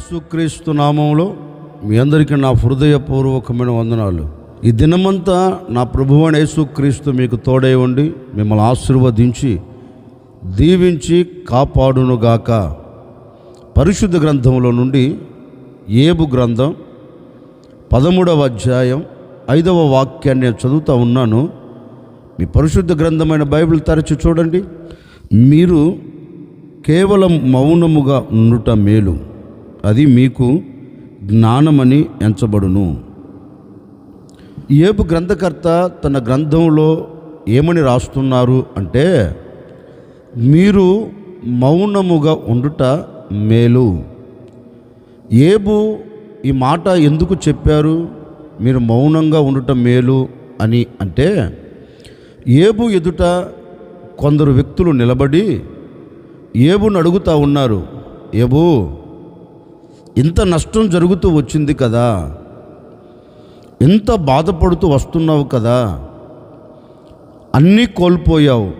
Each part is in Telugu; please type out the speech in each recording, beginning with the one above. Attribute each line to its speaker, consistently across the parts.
Speaker 1: యేసుక్రీస్తు నామములో మీ అందరికీ నా హృదయపూర్వకమైన వందనాలు. ఈ దినమంతా నా ప్రభువైన యేసుక్రీస్తు మీకు తోడై ఉండి మిమ్మల్ని ఆశీర్వదించి దీవించి కాపాడునుగాక. పరిశుద్ధ గ్రంథంలో నుండి యోబు గ్రంథం 13వ అధ్యాయం 5వ వాక్యాన్ని నేను చదువుతూ ఉన్నాను. మీ పరిశుద్ధ గ్రంథమైన బైబిల్ తెరచి చూడండి. మీరు కేవలం మౌనముగా ఉండుట మేలు, అది మీకు జ్ఞానమని ఎంచబడును. యోబు గ్రంథకర్త తన గ్రంథంలో ఏమని రాస్తున్నారు అంటే, మీరు మౌనముగా ఉండుట మేలు. యోబు ఈ మాట ఎందుకు చెప్పారు, మీరు మౌనంగా ఉండుట మేలు అని అంటే, యోబు ఎదుట కొందరు వ్యక్తులు నిలబడి యోబును అడుగుతూ ఉన్నారు, యోబు ఇంత నష్టం జరుగుతూ వచ్చింది కదా, ఎంత బాధపడుతూ వస్తున్నావు కదా, అన్నీ కోల్పోయావు,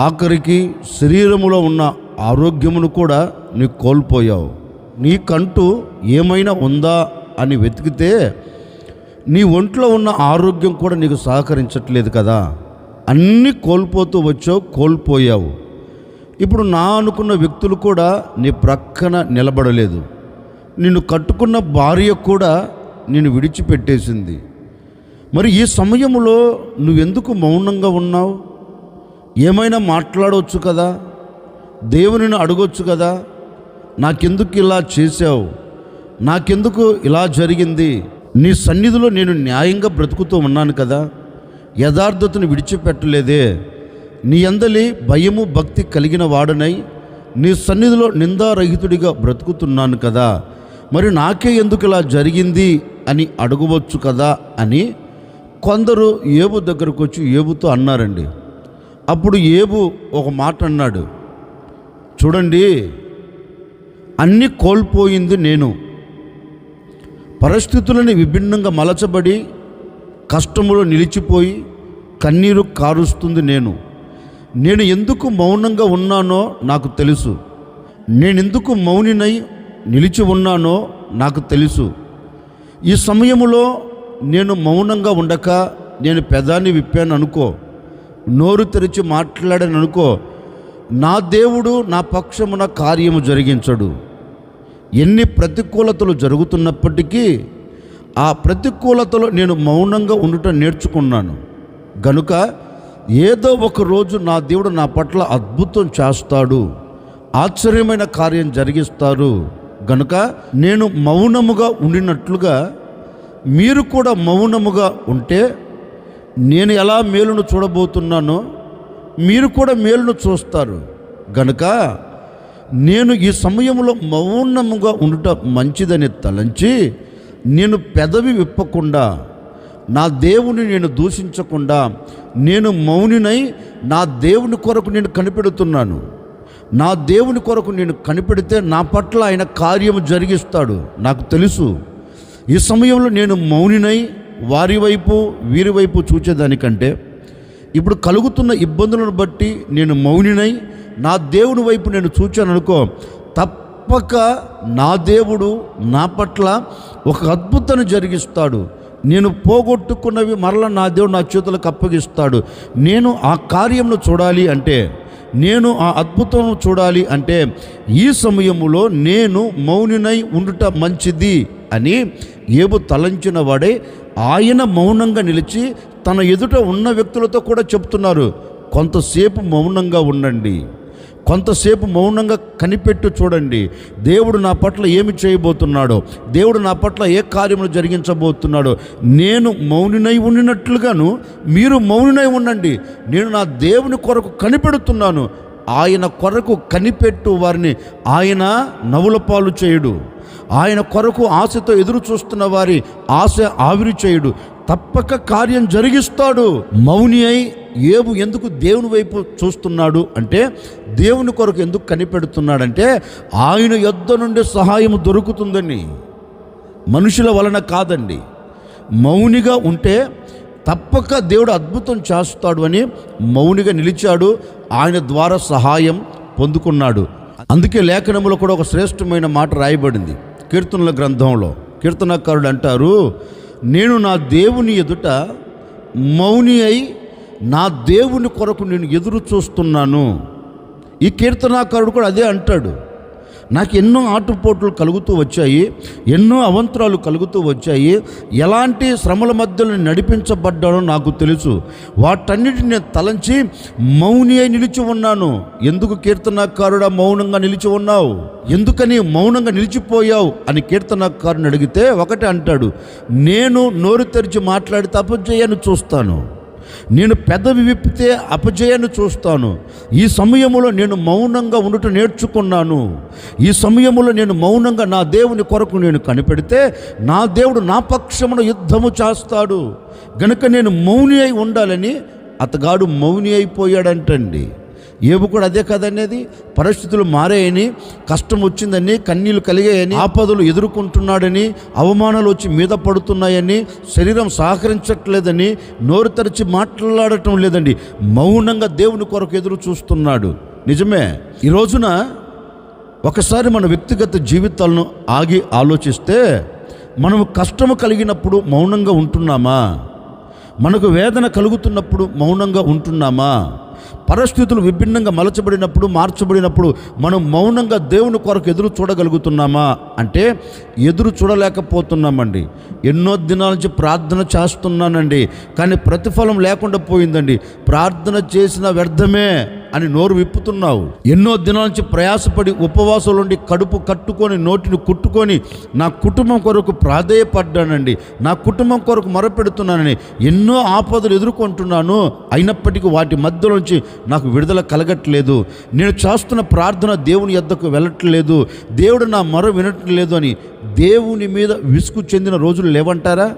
Speaker 1: ఆఖరికి శరీరములో ఉన్న ఆరోగ్యమును కూడా నీకు కోల్పోయావు, నీకంటూ ఏమైనా ఉందా అని వెతికితే నీ ఒంట్లో ఉన్న ఆరోగ్యం కూడా నీకు సహకరించట్లేదు కదా, అన్నీ కోల్పోతూ వచ్చావు, కోల్పోయావు. ఇప్పుడు నా అనుకున్న వ్యక్తులు కూడా నీ ప్రక్కన నిలబడలేదు, నిన్ను కట్టుకున్న భార్య కూడా నిన్ను విడిచిపెట్టేసింది. మరి ఈ సమయంలో నువ్వెందుకు మౌనంగా ఉన్నావు? ఏమైనా మాట్లాడవచ్చు కదా, దేవునిని అడగొచ్చు కదా, నాకెందుకు ఇలా చేశావు, నాకెందుకు ఇలా జరిగింది, నీ సన్నిధిలో నేను న్యాయంగా బ్రతుకుతూ ఉన్నాను కదా, యథార్థతను విడిచిపెట్టలేదే, నీ అందలి భయము భక్తి కలిగిన వాడనై నీ సన్నిధిలో నిందారహితుడిగా బ్రతుకుతున్నాను కదా, మరి నాకే ఎందుకు ఇలా జరిగింది అని అడగవచ్చు కదా అని కొందరు యోబు దగ్గరకు వచ్చి యోబుతో అన్నారండి. అప్పుడు యోబు ఒక మాట అన్నాడు, చూడండి, అన్నీ కోల్పోయింది నేను, పరిస్థితులని విభిన్నంగా మలచబడి కష్టములో నిలిచిపోయి కన్నీరు కారుస్తుంది నేను ఎందుకు మౌనంగా ఉన్నానో నాకు తెలుసు, నేనెందుకు మౌనినై నిలిచి ఉన్నానో నాకు తెలుసు. ఈ సమయంలో నేను మౌనంగా ఉండక నేను పెదాన్ని విప్పాను అనుకో, నోరు తెరిచి మాట్లాడాను అనుకో, నా దేవుడు నా పక్షమున కార్యము జరిగించడు. ఎన్ని ప్రతికూలతలు జరుగుతున్నప్పటికీ ఆ ప్రతికూలతలో నేను మౌనంగా ఉండటం నేర్చుకున్నాను గనుక ఏదో ఒక రోజు నా దేవుడు నా పట్ల అద్భుతం చేస్తాడు, ఆశ్చర్యమైన కార్యం జరిగిస్తారు గనుక నేను మౌనముగా ఉండినట్లుగా మీరు కూడా మౌనముగా ఉంటే నేను ఎలా మేలును చూడబోతున్నానో మీరు కూడా మేలును చూస్తారు గనుక నేను ఈ సమయంలో మౌనముగా ఉండుట మంచిదని తలంచి నేను పెదవి విప్పకుండా, నా దేవుని నేను దూషించకుండా నేను మౌనినై నా దేవుని కొరకు నేను కనిపెడుతున్నాను. నా దేవుని కొరకు నేను కనిపెడితే నా పట్ల ఆయన కార్యము జరిగిస్తాడు నాకు తెలుసు. ఈ సమయంలో నేను మౌనినై వారి వైపు వీరి వైపు చూచేదానికంటే ఇప్పుడు కలుగుతున్న ఇబ్బందులను బట్టి నేను మౌనినై నా దేవుని వైపు నేను చూచాను అనుకో, తప్పక నా దేవుడు నా పట్ల ఒక అద్భుతాన్ని జరిగిస్తాడు. నేను పోగొట్టుకున్నవి మరలా నా దేవుడు నా చేతులకు అప్పగిస్తాడు. నేను ఆ కార్యంను చూడాలి అంటే, నేను ఆ అద్భుతం చూడాలి అంటే ఈ సమయంలో నేను మౌనినై ఉండుట మంచిది అని యోబు తలంచిన వాడే ఆయన మౌనంగా నిలిచి తన ఎదుట ఉన్న వ్యక్తులతో కూడా చెప్తున్నారు, కొంతసేపు మౌనంగా ఉండండి, కొంతసేపు మౌనంగా కనిపెట్టు చూడండి, దేవుడు నా పట్ల ఏమి చేయబోతున్నాడో, దేవుడు నా పట్ల ఏ కార్యములు జరిగించబోతున్నాడో. నేను మౌనినై ఉండినట్లుగాను మీరు మౌనినై ఉండండి. నేను నా దేవుని కొరకు కనిపెడుతున్నాను. ఆయన కొరకు కనిపెట్టు వారిని ఆయన నవ్వుల పాలు చేయుడు. ఆయన కొరకు ఆశతో ఎదురు చూస్తున్న వారి ఆశ ఆవిరి చేయుడు. తప్పక కార్యం జరిగిస్తాడు. మౌని అయి యోబు ఎందుకు దేవుని వైపు చూస్తున్నాడు అంటే, దేవుని కొరకు ఎందుకు కనిపెడుతున్నాడంటే ఆయన యొద్ద నుండి సహాయం దొరుకుతుందని, మనుషుల వలన కాదండి. మౌనిగా ఉంటే తప్పక దేవుడు అద్భుతం చేస్తాడు అని మౌనిగా నిలిచాడు. ఆయన ద్వారా సహాయం పొందుకున్నాడు. అందుకే లేఖనములో కూడా ఒక శ్రేష్టమైన మాట రాయబడింది. కీర్తనల గ్రంథంలో కీర్తనకారుడు అంటారు, నేను నా దేవుని ఎదుట మౌని అయి నా దేవుని కొరకు నేను ఎదురు చూస్తున్నాను. ఈ కీర్తనాకారుడు కూడా అదే అంటాడు. నాకు ఎన్నో ఆటుపోట్లు కలుగుతూ వచ్చాయి, ఎన్నో అవంతరాలు కలుగుతూ వచ్చాయి, ఎలాంటి శ్రమల మధ్యలో నడిపించబడ్డానో నాకు తెలుసు. వాటన్నిటిని నేను తలంచి మౌని అయి నిలిచి ఉన్నాను. ఎందుకు కీర్తనాకారుడా మౌనంగా నిలిచి ఉన్నావు? ఎందుకని మౌనంగా నిలిచిపోయావు అని కీర్తనాకారుని అడిగితే ఒకటే అంటాడు, నేను నోరు తెరిచి మాట్లాడితే అపజయాన్ని చూస్తాను, నేను పెదవి విప్పితే అపజయాన్ని చూస్తాను. ఈ సమయంలో నేను మౌనంగా ఉండటం నేర్చుకున్నాను. ఈ సమయంలో నేను మౌనంగా నా దేవుని కొరకు నేను కనిపెడితే నా దేవుడు నా పక్షమున యుద్ధము చేస్తాడు. గనుక నేను మౌని అయి ఉండాలని అతగాడు మౌని అయిపోయాడంటండి. ఏబు కూడా అదే కదనేది. పరిస్థితులు మారాయని, కష్టం వచ్చిందని, కన్నీళ్లు కలిగాయని, ఆపదలు ఎదుర్కొంటున్నాడని, అవమానాలు వచ్చి మీద పడుతున్నాయని, శరీరం సహకరించట్లేదని నోరు తెరిచి మాట్లాడటం లేదండి. మౌనంగా దేవుని కొరకు ఎదురు చూస్తున్నాడు. నిజమే. ఈ రోజున ఒకసారి మన వ్యక్తిగత జీవితాలను ఆగి ఆలోచిస్తే, మనము కష్టము కలిగినప్పుడు మౌనంగా ఉంటున్నామా? మనకు వేదన కలుగుతున్నప్పుడు మౌనంగా ఉంటున్నామా? పరిస్థితులు విభిన్నంగా మలచబడినప్పుడు, మార్చబడినప్పుడు మనం మౌనంగా దేవుని కొరకు ఎదురు చూడగలుగుతున్నామా అంటే ఎదురు చూడలేకపోతున్నామండి. ఎన్నో దినాల నుంచి ప్రార్థన చేస్తున్నానండి, కానీ ప్రతిఫలం లేకుండా పోయిందండి. ప్రార్థన చేసిన వ్యర్థమే అని నోరు విప్పుతున్నావు. ఎన్నో దినాల నుంచి ప్రయాసపడి ఉపవాసాలు ఉండి కడుపు కట్టుకొని నోటిని కుట్టుకొని నా కుటుంబం కొరకు ప్రాధేయపడ్డానండి, నా కుటుంబం కొరకు మొరపెడుతున్నానని ఎన్నో ఆపదలు ఎదుర్కొంటున్నాను. అయినప్పటికీ వాటి మధ్యలోంచి నాకు విడుదల కలగట్లేదు. నేను చేస్తున్న ప్రార్థన దేవుని యొద్దకు వెళ్ళట్లేదు, దేవుడు నా మొర వినట్లేదు అని దేవుని మీద విసుగు చెందిన రోజులు లేవంటారా?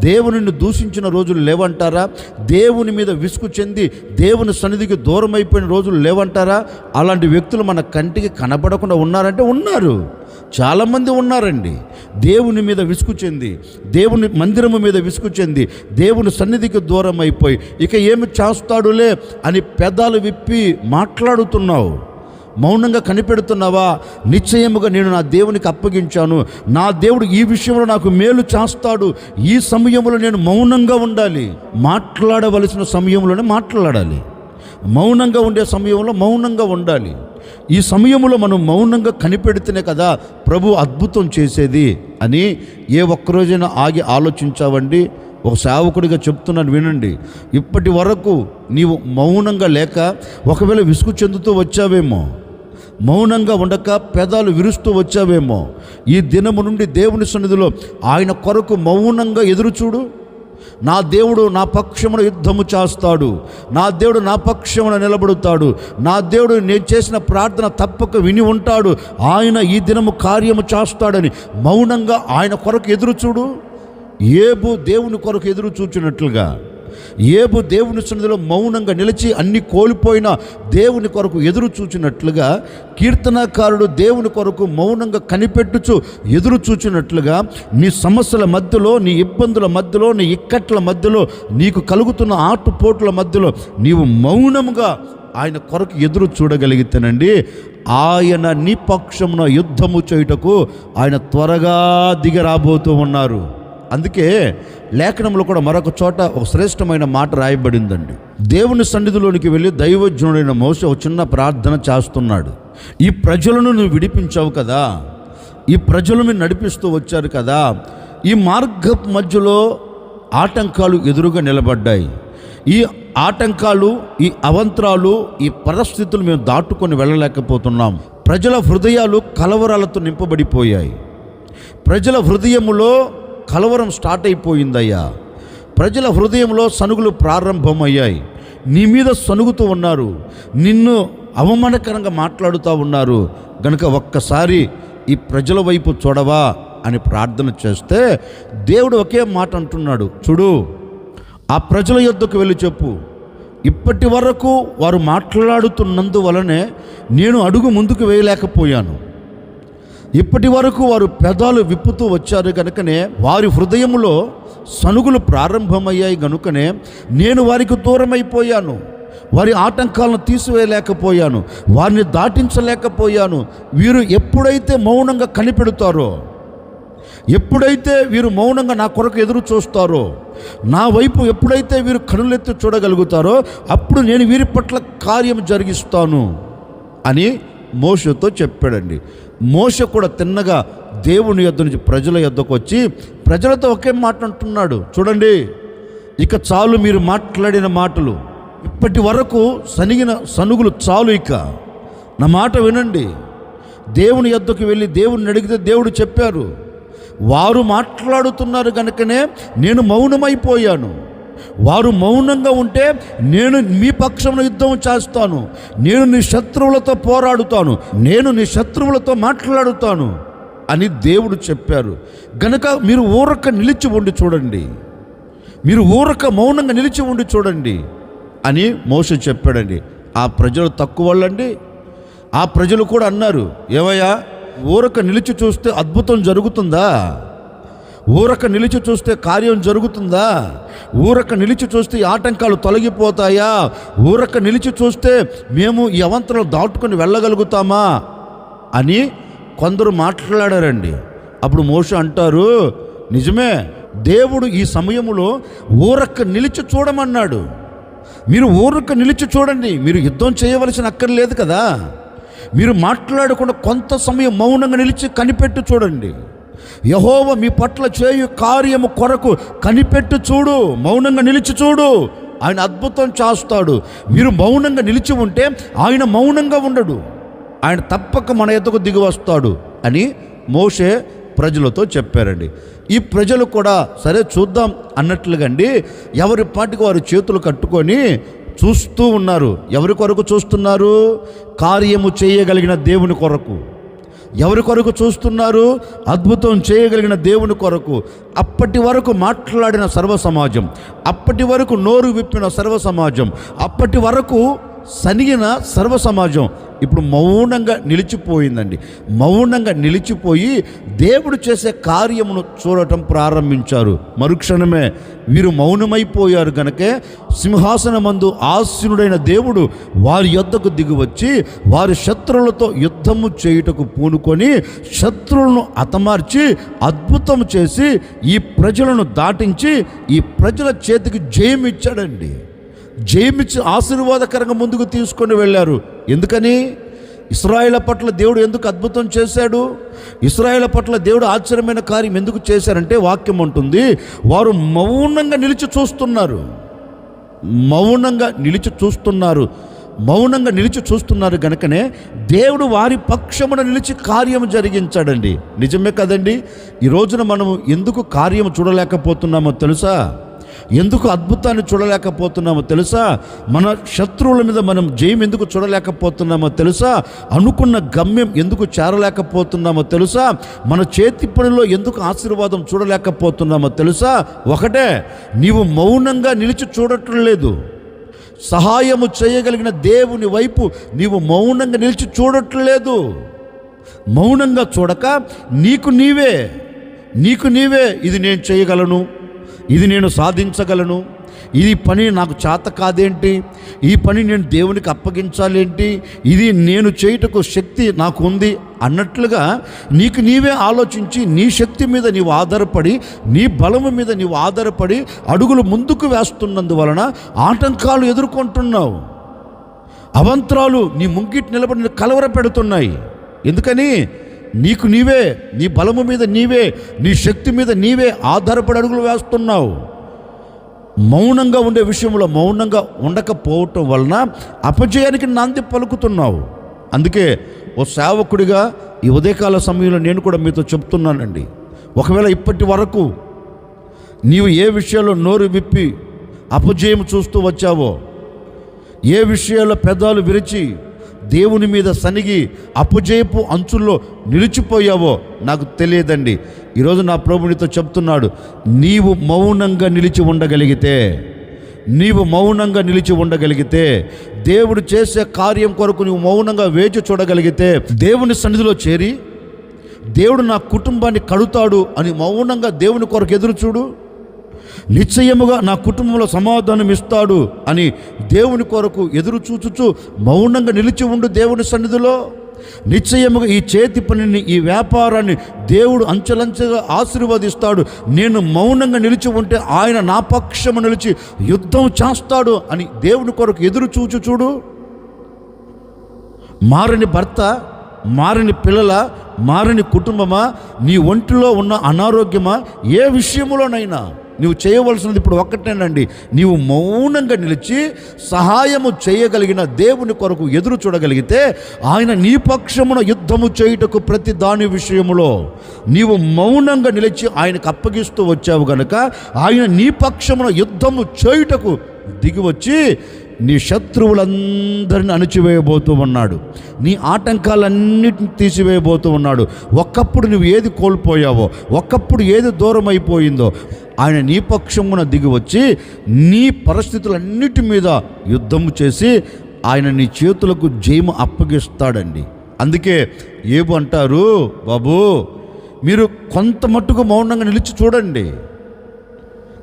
Speaker 1: దేవునిని దూషించిన రోజులు లేవంటారా? దేవుని మీద విసుగు చెంది దేవుని సన్నిధికి దూరం అయిపోయిన రోజులు లేవంటారా? అలాంటి వ్యక్తులు మన కంటికి కనబడకుండా ఉన్నారంటే ఉన్నారు, చాలామంది ఉన్నారండి. దేవుని మీద విసుగు చెంది, దేవుని మందిరము మీద విసుగు చెంది, దేవుని సన్నిధికి దూరం అయిపోయి ఇక ఏమి చేస్తాడులే అని పెదాలు విప్పి మాట్లాడుతున్నావు. మౌనంగా కనిపెడుతున్నావా? నిశ్చయముగా నేను నా దేవునికి అప్పగించాను, నా దేవుడు ఈ విషయంలో నాకు మేలు చేస్తాడు. ఈ సమయంలో నేను మౌనంగా ఉండాలి. మాట్లాడవలసిన సమయంలోనే మాట్లాడాలి, మౌనంగా ఉండే సమయంలో మౌనంగా ఉండాలి. ఈ సమయంలో మనం మౌనంగా కనిపెడితేనే కదా ప్రభు అద్భుతం చేసేది అని ఏ ఒక్కరోజైనా ఆగి ఆలోచించావండి? ఒక సేవకుడిగా చెప్తున్నాను వినండి. ఇప్పటి వరకు నీవు మౌనంగా లేక ఒకవేళ విసుగు చెందుతూ వచ్చావేమో, మౌనంగా ఉండక పెదాలు విరుస్తూ వచ్చావేమో, ఈ దినము నుండి దేవుని సన్నిధిలో ఆయన కొరకు మౌనంగా ఎదురుచూడు. నా దేవుడు నా పక్షమున యుద్ధము చేస్తాడు, నా దేవుడు నా పక్షమున నిలబడుతాడు, నా దేవుడు నేను చేసిన ప్రార్థన తప్పక విని ఉంటాడు, ఆయన ఈ దినము కార్యము చేస్తాడని మౌనంగా ఆయన కొరకు ఎదురుచూడు. ఏబు దేవుని కొరకు ఎదురు చూచినట్లుగా, ఏబు దేవుని సన్నిధిలో మౌనంగా నిలిచి అన్ని కోల్పోయిన దేవుని కొరకు ఎదురు చూచినట్లుగా, కీర్తనకారుడు దేవుని కొరకు మౌనంగా కనిపెట్టుచు ఎదురు చూచినట్లుగా, నీ సమస్యల మధ్యలో, నీ ఇబ్బందుల మధ్యలో, నీ ఇక్కట్ల మధ్యలో, నీకు కలుగుతున్న ఆటుపోట్ల మధ్యలో నీవు మౌనంగా ఆయన కొరకు ఎదురు చూడగలిగితేనండి, ఆయన నీ పక్షమున యుద్ధము చేయుటకు ఆయన త్వరగా దిగి రాబోతూ ఉన్నారు. అందుకే లేఖనంలో కూడా మరొక చోట ఒక శ్రేష్టమైన మాట రాయబడిందండి. దేవుని సన్నిధిలోనికి వెళ్ళి దైవజనుడైన మోషే ఒక చిన్న ప్రార్థన చేస్తున్నాడు. ఈ ప్రజలను నువ్వు విడిపించావు కదా, ఈ ప్రజలను నడిపిస్తూ వచ్చారు కదా, ఈ మార్గపు మధ్యలో ఆటంకాలు ఎదురుగా నిలబడ్డాయి. ఈ ఆటంకాలు, ఈ అవంతరాలు, ఈ పరిస్థితులు మేము దాటుకొని వెళ్ళలేకపోతున్నాం. ప్రజల హృదయాలు కలవరాలతో నింపబడిపోయాయి. ప్రజల హృదయములో కలవరం స్టార్ట్ అయిపోయిందయ్యా. ప్రజల హృదయంలో సనుగులు ప్రారంభమయ్యాయి. నీ మీద సనుగుతూ ఉన్నారు, నిన్ను అవమానకరంగా మాట్లాడుతూ ఉన్నారు. గనుక ఒక్కసారి ఈ ప్రజల వైపు చూడవా అని ప్రార్థన చేస్తే దేవుడు ఒకే మాట అంటున్నాడు, చూడు, ఆ ప్రజల యొద్దకు వెళ్ళి చెప్పు, ఇప్పటి వరకు వారు మాట్లాడుతున్నందువలనే నేను అడుగు ముందుకు వేయలేకపోయాను. ఇప్పటి వరకు వారు పెదాలు విప్పుతూ వచ్చారు కనుకనే వారి హృదయంలో సనుగులు ప్రారంభమయ్యాయి. కనుకనే నేను వారికి దూరమైపోయాను. వారి ఆటంకాలను తీసివేయలేకపోయాను, వారిని దాటించలేకపోయాను. వీరు ఎప్పుడైతే మౌనంగా కనిపెడతారో, ఎప్పుడైతే వీరు మౌనంగా నా కొరకు ఎదురు చూస్తారో, నా వైపు ఎప్పుడైతే వీరు కనులెత్తి చూడగలుగుతారో, అప్పుడు నేను వీరి పట్ల కార్యం జరిగిస్తాను అని మోషేతో చెప్పాడండి. మోషే కూడా తిన్నగా దేవుని యొద్ద నుంచి ప్రజల యొద్దకు వచ్చి ప్రజలతో ఒకే మాట అంటున్నాడు. చూడండి, ఇక చాలు మీరు మాట్లాడిన మాటలు, ఇప్పటి వరకు సనిగిన సనుగులు చాలు, ఇక నా మాట వినండి. దేవుని యొద్దకు వెళ్ళి దేవుని అడిగితే దేవుడు చెప్పారు, వారు మాట్లాడుతున్నారు కనుకనే నేను మౌనమైపోయాను. వారు మౌనంగా ఉంటే నేను మీ పక్షంలో యుద్ధం చేస్తాను, నేను నీ శత్రువులతో పోరాడుతాను, నేను నీ శత్రువులతో మాట్లాడుతాను అని దేవుడు చెప్పారు. గనుక మీరు ఊరక నిలిచి ఉండి చూడండి, మీరు ఊరక మౌనంగా నిలిచి ఉండి చూడండి అని మోషే చెప్పాడండి. ఆ ప్రజలు తక్కువ వాళ్ళండి. ఆ ప్రజలు కూడా అన్నారు, ఏమయ్యా, ఊరక నిలిచి చూస్తే అద్భుతం జరుగుతుందా? ఊరక నిలిచి చూస్తే కార్యం జరుగుతుందా? ఊరక నిలిచి చూస్తే ఆటంకాలు తొలగిపోతాయా? ఊరక నిలిచి చూస్తే మేము ఈ అవంతరం దాటుకొని వెళ్ళగలుగుతామా అని కొందరు మాట్లాడారండి. అప్పుడు మోషే అంటారు, నిజమే, దేవుడు ఈ సమయంలో ఊరక నిలిచి చూడమన్నాడు. మీరు ఊరక నిలిచి చూడండి, మీరు యుద్ధం చేయవలసిన అక్కర్లేదు కదా. మీరు మాట్లాడకుండా కొంత సమయం మౌనంగా నిలిచి కనిపెట్టి చూడండి. యెహోవా మీ పట్ల చేయు కార్యము కొరకు కనిపెట్టి చూడు, మౌనంగా నిలిచి చూడు, ఆయన అద్భుతం చేస్తాడు. మీరు మౌనంగా నిలిచి ఉంటే ఆయన మౌనంగా ఉండడు, ఆయన తప్పక మన ఎద్దకు దిగి వస్తాడు అని మోషే ప్రజలతో చెప్పారండి. ఈ ప్రజలు కూడా సరే చూద్దాం అన్నట్లుగా అండి ఎవరి పాటికి వారు చేతులు కట్టుకొని చూస్తూ ఉన్నారు. ఎవరి కొరకు చూస్తున్నారు? కార్యము చేయగలిగిన దేవుని కొరకు. ఎవరి కొరకు చూస్తున్నారు? అద్భుతం చేయగలిగిన దేవుని కొరకు. అప్పటి వరకు మాట్లాడిన సర్వ సమాజం, అప్పటి వరకు నోరు విప్పిన సర్వ సమాజం, అప్పటి వరకు సనిగిన సర్వ సమాజం ఇప్పుడు మౌనంగా నిలిచిపోయిందండి. మౌనంగా నిలిచిపోయి దేవుడు చేసే కార్యమును చూడటం ప్రారంభించారు. మరుక్షణమే వీరు మౌనమైపోయారు కనుకే సింహాసనమందు ఆసీనుడైన దేవుడు వారి యొద్దకు దిగివచ్చి వారి శత్రువులతో యుద్ధము చేయుటకు పూనుకొని శత్రువులను హతమార్చి అద్భుతం చేసి ఈ ప్రజలను దాటించి ఈ ప్రజల చేతికి జయమిచ్చాడండి. జయమిచ్చి ఆశీర్వాదకరంగా ముందుకు తీసుకొని వెళ్ళారు. ఎందుకని? ఇశ్రాయేలు పట్ల దేవుడు ఎందుకు అద్భుతం చేశాడు? ఇశ్రాయేలు పట్ల దేవుడు ఆశ్చర్యమైన కార్యం ఎందుకు చేశారంటే వాక్యం ఉంటుంది, వారు మౌనంగా నిలిచి చూస్తున్నారు. మౌనంగా నిలిచి చూస్తున్నారు. మౌనంగా నిలిచి చూస్తున్నారు కనుకనే దేవుడు వారి పక్షమున నిలిచి కార్యం జరిగించాడండి. నిజమే కదండి. ఈ రోజున మనము ఎందుకు కార్యం చూడలేకపోతున్నామో తెలుసా? ఎందుకు అద్భుతాన్ని చూడలేకపోతున్నామో తెలుసా? మన శత్రువుల మీద మనం జయం ఎందుకు చూడలేకపోతున్నామో తెలుసా? అనుకున్న గమ్యం ఎందుకు చేరలేకపోతున్నామో తెలుసా? మన చేతి పనిలో ఎందుకు ఆశీర్వాదం చూడలేకపోతున్నామో తెలుసా? ఒకటే, నీవు మౌనంగా నిలిచి చూడటం లేదు. సహాయము చేయగలిగిన దేవుని వైపు నీవు మౌనంగా నిలిచి చూడటం లేదు. మౌనంగా చూడక నీకు నీవే ఇది నేను చేయగలను, ఇది నేను సాధించగలను, ఈ పని నాకు చేత కాదేంటి, ఈ పని నేను దేవునికి అప్పగించాలేంటి, ఇది నేను చేయుటకు శక్తి నాకు ఉంది అన్నట్లుగా నీవే ఆలోచించి నీ శక్తి మీద నీవు ఆధారపడి, నీ బలము మీద నీవు ఆధారపడి అడుగులు ముందుకు వేస్తున్నందువలన ఆటంకాలు ఎదుర్కొంటున్నావు. అవంతరాలు నీ ముంగిటి నిలబడి కలవర పెడుతున్నాయి. ఎందుకని? నీవే నీ బలము మీద నీవే, నీ శక్తి మీద నీవే ఆధారపడి అడుగులు వేస్తున్నావు. మౌనంగా ఉండే విషయంలో మౌనంగా ఉండకపోవటం వలన అపజయానికి నాంది పలుకుతున్నావు. అందుకే ఓ సేవకుడిగా ఈ ఉదయకాల సమయంలో నేను కూడా మీతో చెప్తున్నానండి, ఒకవేళ ఇప్పటి వరకు నీవు ఏ విషయాల్లో నోరు విప్పి అపజయం చూస్తూ వచ్చావో, ఏ విషయాల్లో పెదాలు విరిచి దేవుని మీద సనిగి అపజయపు అంచుల్లో నిలిచిపోయావో నాకు తెలియదండి. ఈరోజు నా ప్రభునితో చెప్తున్నాడు, నీవు మౌనంగా నిలిచి ఉండగలిగితే, దేవుడు చేసే కార్యం కొరకు నువ్వు మౌనంగా వేచి చూడగలిగితే, దేవుని సన్నిధిలో చేరి దేవుడు నా కుటుంబాన్ని కడుతాడు అని మౌనంగా దేవుని కొరకు ఎదురు చూడు. నిశ్చయముగా నా కుటుంబంలో సమాధానం ఇస్తాడు అని దేవుని కొరకు ఎదురు చూచుచు మౌనంగా నిలిచి ఉండు దేవుని సన్నిధిలో. నిశ్చయముగా ఈ చేతి పనిని, ఈ వ్యాపారాన్ని దేవుడు అంచెలంచెగా ఆశీర్వదిస్తాడు. నేను మౌనంగా నిలిచి ఉంటే ఆయన నా పక్షము నిలిచి యుద్ధం చేస్తాడు అని దేవుని కొరకు ఎదురు చూడు. మారని భర్త, మారని పిల్లల, మారని కుటుంబమా, నీ ఒంటిలో ఉన్న అనారోగ్యమా, ఏ విషయంలోనైనా నువ్వు చేయవలసినది ఇప్పుడు ఒక్కటేనండి. నీవు మౌనంగా నిలిచి సహాయము చేయగలిగిన దేవుని కొరకు ఎదురు చూడగలిగితే ఆయన నీ పక్షమున యుద్ధము చేయుటకు ప్రతి దాని విషయములో నీవు మౌనంగా నిలిచి ఆయనకు అప్పగిస్తూ వచ్చావు గనుక ఆయన నీ పక్షమున యుద్ధము చేయుటకు దిగివచ్చి నీ శత్రువులందరిని అణిచివేయబోతూ ఉన్నాడు. నీ ఆటంకాలన్నిటిని తీసివేయబోతూ ఉన్నాడు. ఒకప్పుడు నువ్వు ఏది కోల్పోయావో, ఒకప్పుడు ఏది దూరం అయిపోయిందో ఆయన నీ పక్షమున దిగివచ్చి నీ పరిస్థితులన్నిటి మీద యుద్ధము చేసి ఆయన నీ చేతులకు జయము అప్పగిస్తాడండి. అందుకే ఏబు అంటారు, బాబు మీరు కొంత మట్టుకు మౌనంగా నిలిచి చూడండి.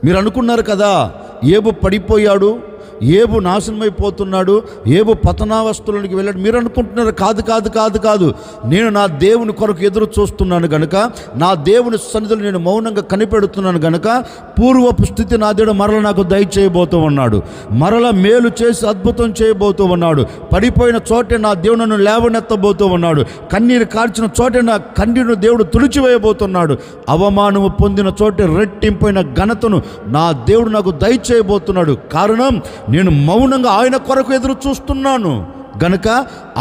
Speaker 1: మీరు అనుకున్నారు కదా ఏబు పడిపోయాడు, ఏబు నాశనమైపోతున్నాడు, ఏబు పతనావస్థలోనికి వెళ్ళాడు. మీరు అనుకుంటున్నారు, కాదు కాదు కాదు కాదు నేను నా దేవుని కొరకు ఎదురు చూస్తున్నాను గనుక, నా దేవుని సన్నిధిలో నేను మౌనంగా కనిపెడుతున్నాను గనుక పూర్వపు స్థితి నా దేవుడు మరల నాకు దయచేయబోతూ ఉన్నాడు, మరల మేలు చేసి అద్భుతం చేయబోతూ ఉన్నాడు. పడిపోయిన చోటే నా దేవుడు నన్ను లేవనెత్తబోతూ ఉన్నాడు. కన్నీరు కార్చిన చోటే నా కన్నీరును దేవుడు తుడిచివేయబోతున్నాడు. అవమానము పొందిన చోటే రెట్టింపైన ఘనతను నా దేవుడు నాకు దయచేయబోతున్నాడు. కారణం నేను మౌనంగా ఆయన కొరకు ఎదురు చూస్తున్నాను గనుక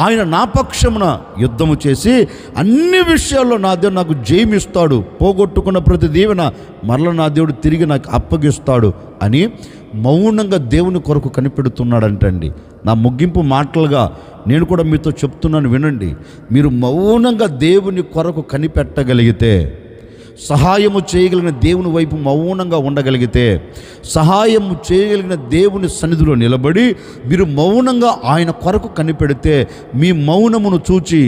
Speaker 1: ఆయన నా పక్షమున యుద్ధము చేసి అన్ని విషయాల్లో నా దేవుడు నాకు జయమిస్తాడు. పోగొట్టుకున్న ప్రతి దీవెన మరల నా దేవుడు తిరిగి నాకు అప్పగిస్తాడు అని మౌనంగా దేవుని కొరకు కనిపెడుతున్నాడంటండి. నా ముగింపు మాటలుగా నేను కూడా మీతో చెప్తున్నాను, వినండి. మీరు మౌనంగా దేవుని కొరకు కనిపెట్టగలిగితే, సహాయము చేయగలిగిన దేవుని వైపు మౌనంగా ఉండగలిగితే, సహాయము చేయగలిగిన దేవుని సన్నిధిలో నిలబడి మీరు మౌనంగా ఆయన కొరకు కనిపెడితే, మీ మౌనమును చూచి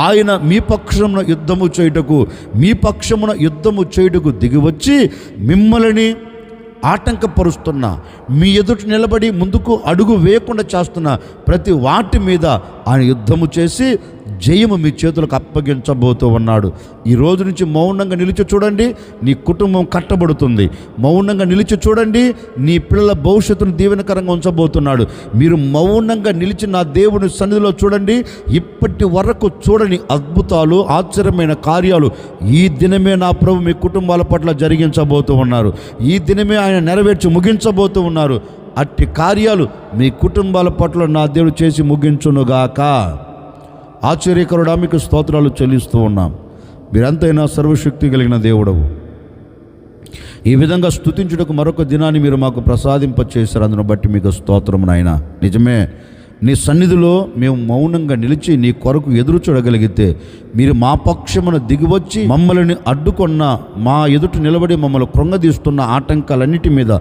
Speaker 1: ఆయన మీ పక్షమున యుద్ధము చేయుటకు దిగివచ్చి మిమ్మల్ని ఆటంకపరుస్తున్న, మీ ఎదుట నిలబడి ముందుకు అడుగు వేయకుండా చేస్తున్న ప్రతి వాటి మీద ఆయన యుద్ధము చేసి జయము మీ చేతులకు అప్పగించబోతూ ఉన్నాడు. ఈ రోజు నుంచి మౌనంగా నిలిచి చూడండి, నీ కుటుంబం కట్టబడుతుంది. మౌనంగా నిలిచి చూడండి, నీ పిల్లల భవిష్యత్తును దీవెనకరంగా ఉంచబోతున్నాడు. మీరు మౌనంగా నిలిచి నా దేవుని సన్నిధిలో చూడండి, ఇప్పటి వరకు చూడని అద్భుతాలు, ఆశ్చర్యమైన కార్యాలు ఈ దినమే నా ప్రభు మీ కుటుంబాల పట్ల జరిగించబోతూ ఉన్నారు. ఈ దినమే ఆయన నెరవేర్చి ముగించబోతూ ఉన్నారు. అట్టి కార్యాలు మీ కుటుంబాల పట్ల నా దేవుడు చేసి ముగించునుగాక. ఆశ్చర్యకరుడా, మీకు స్తోత్రాలు చెల్లిస్తూ ఉన్నాం. మీరంతైనా సర్వశక్తి కలిగిన దేవుడవు. ఈ విధంగా స్తుతించుటకు మరొక దినాన్ని మీరు మాకు ప్రసాదింపచేశారు. అందును బట్టి మీకు స్తోత్రం నాయన. నిజమే, నీ సన్నిధిలో మేము మౌనంగా నిలిచి నీ కొరకు ఎదురు చూడగలిగితే, మీరు మా పక్షమున దిగివచ్చి మమ్మల్ని అడ్డుకున్న, మా ఎదుట నిలబడి మమ్మల్ని కృంగదీస్తున్న ఆటంకాలన్నిటి మీద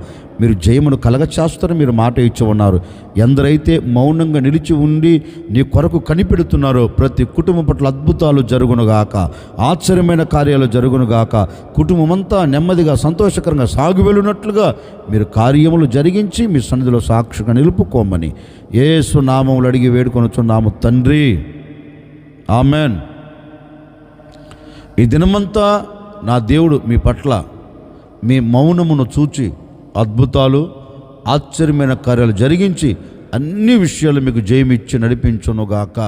Speaker 1: మీరు జయమును కలగచేస్తారని మీరు మాట ఇచ్చి ఉన్నారు. ఎందరైతే మౌనంగా నిలిచి ఉండి నీ కొరకు కనిపెడుతున్నారో ప్రతి కుటుంబం పట్ల అద్భుతాలు జరుగునుగాక, ఆశ్చర్యమైన కార్యాలు జరుగునుగాక. కుటుంబమంతా నెమ్మదిగా సంతోషకరంగా సాగు వెళ్ళినట్లుగా మీరు కార్యములు జరిగించి మీ సన్నిధిలో సాక్షిగా నిలుపుకోమని యేసు నామములు అడిగి వేడుకొనుచున్నాము తండ్రి, ఆమెన్. ఈ దినమంతా నా దేవుడు మీ పట్ల మీ మౌనమును చూచి అద్భుతాలు, ఆశ్చర్యమైన కార్యాలు జరిగించి అన్ని విషయాలు మీకు జయమిచ్చి నడిపించునుగాక.